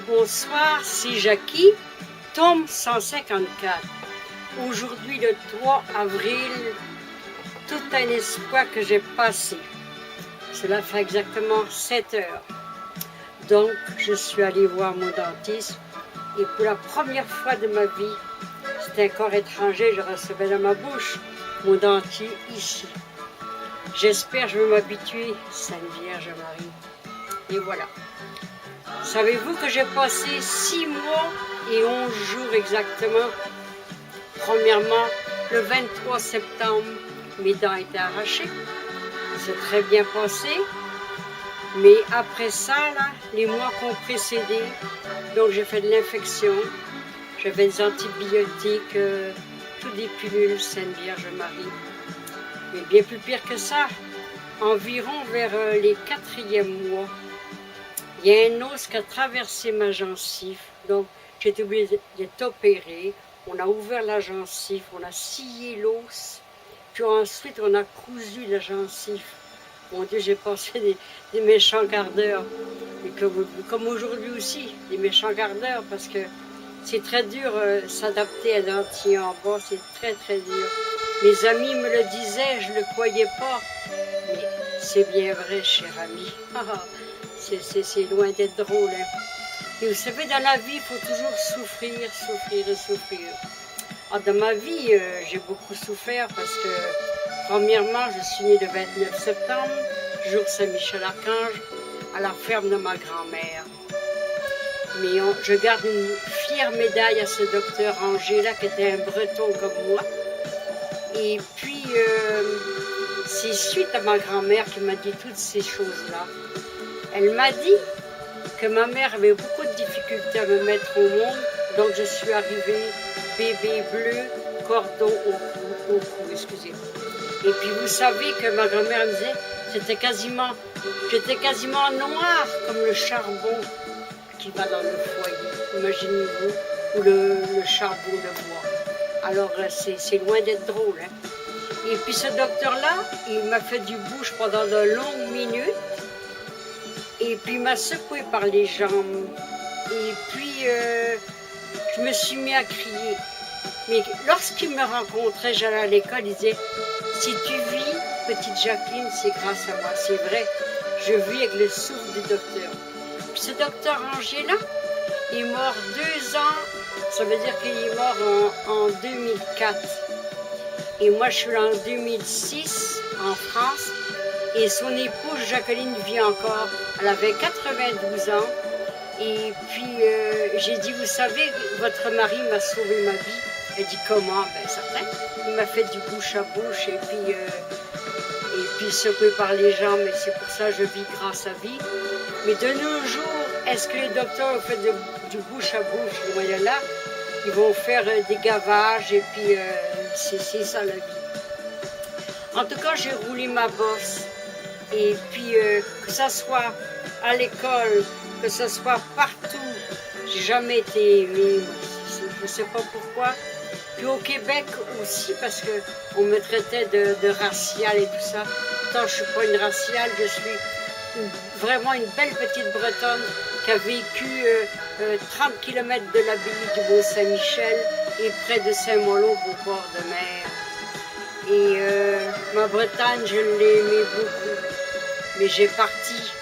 Bonsoir, c'est Jackie, tome 154. Aujourd'hui, le 3 avril, tout un espoir que j'ai passé. Cela fait exactement 7 heures. Donc, je suis allée voir mon dentiste et pour la première fois de ma vie, c'était un corps étranger, je recevais dans ma bouche mon dentier ici. J'espère que je vais m'habituer, Sainte Vierge Marie. Et voilà. Savez-vous que j'ai passé 6 mois et 11 jours exactement. Premièrement, le 23 septembre, mes dents étaient arrachées. C'est très bien passé. Mais après ça, là, les mois qui ont précédé, donc j'ai fait de l'infection. J'avais des antibiotiques, toutes des pilules, Sainte Vierge Marie. Mais bien plus pire que ça, environ vers les 4e mois, il y a un os qui a traversé ma gencive. Donc j'ai été obligée d'être opérée. On a ouvert la gencive, on a scié l'os, puis ensuite on a cousu la gencive. Mon Dieu, j'ai passé des méchants quarts d'heure. Et comme aujourd'hui aussi, des méchants quarts d'heure, parce que c'est très dur s'adapter à un dentier en bas, c'est très très dur. Mes amis me le disaient, je ne le croyais pas. Mais c'est bien vrai, cher ami. C'est loin d'être drôle. Hein. Et vous savez, dans la vie, il faut toujours souffrir, souffrir et souffrir. Dans ma vie, j'ai beaucoup souffert parce que, premièrement, je suis née le 29 septembre, jour Saint-Michel-Archange, à la ferme de ma grand-mère. Mais je garde une fière médaille à ce docteur Angers-là, qui était un breton comme moi. Et puis, c'est suite à ma grand-mère qui m'a dit toutes ces choses-là. Elle m'a dit que ma mère avait beaucoup de difficultés à me mettre au monde, donc je suis arrivée bébé bleu, cordon au cou, excusez. Et puis vous savez que ma grand-mère me disait, j'étais quasiment noire comme le charbon qui va dans le foyer, imaginez-vous, ou le charbon de bois. Alors c'est loin d'être drôle. Hein. Et puis ce docteur-là, il m'a fait du bouche pendant de longues minutes. Et puis il m'a secoué par les jambes. Et puis je me suis mis à crier. Mais lorsqu'il me rencontrait, j'allais à l'école, il disait, si tu vis, petite Jacqueline, c'est grâce à moi. C'est vrai, je vis avec le souffle du docteur. Puis ce docteur Angers-là, il est mort 2 ans, ça veut dire qu'il est mort en 2004. Et moi, je suis là en 2006, en France. Et son épouse, Jacqueline, vit encore. Elle avait 92 ans. Et puis, j'ai dit, vous savez, votre mari m'a sauvé ma vie. Elle dit, comment? Ben, certain. Il m'a fait du bouche à bouche. Et puis secoué par les jambes. Et c'est pour ça que je vis grâce à vie. Mais de nos jours, est-ce que les docteurs ont fait du bouche à bouche? Les moyens là, ils vont faire des gavages. Et puis, c'est ça la vie. En tout cas, j'ai roulé ma bosse. Et puis, que ça soit à l'école, que ce soit partout, j'ai jamais été aimée, je ne sais pas pourquoi. Puis au Québec aussi, parce qu'on me traitait de raciale et tout ça. Pourtant, je ne suis pas une raciale, je suis vraiment une belle petite Bretonne qui a vécu 30 km de l'abbaye du Mont-Saint-Michel et près de Saint-Malo au bord de mer. Et ma Bretagne, je l'ai aimée beaucoup. Mais j'ai parti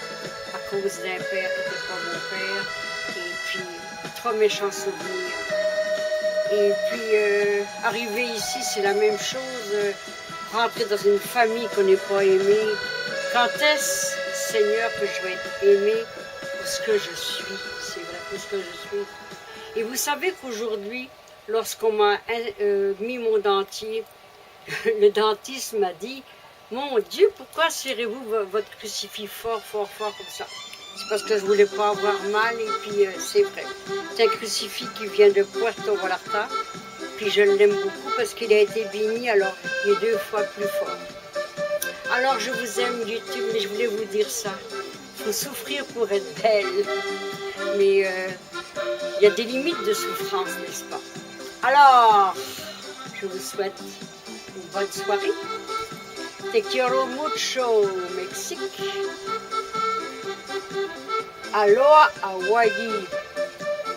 à cause d'un père qui n'était pas mon père. Et puis, 3 méchants souvenirs. Et puis, arriver ici, c'est la même chose. Rentrer dans une famille qu'on n'est pas aimé. Quand est-ce, Seigneur, que je vais être aimée pour ce que je suis? C'est vrai, pour ce que je suis. Et vous savez qu'aujourd'hui, lorsqu'on m'a mis mon dentier, le dentiste m'a dit, mon Dieu, pourquoi serrez-vous votre crucifix fort, fort, fort comme ça? C'est parce que je ne voulais pas avoir mal et puis c'est vrai. C'est un crucifix qui vient de Puerto Vallarta. Puis je l'aime beaucoup parce qu'il a été béni, alors il est 2 fois plus fort. Alors je vous aime YouTube, mais je voulais vous dire ça. Il faut souffrir pour être belle. Mais il y a des limites de souffrance, n'est-ce pas? Alors, je vous souhaite une bonne soirée. Te quiero mucho, Mexique. Aloha, Hawaii.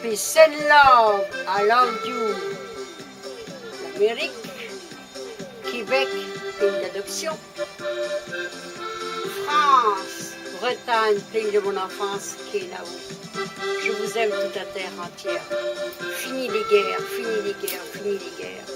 Peace and love, I love you. L'Amérique, Québec, pays d'adoption. France, Bretagne, pays de mon enfance, qui est là-haut. Je vous aime toute la terre entière. Fini les guerres, fini les guerres, fini les guerres.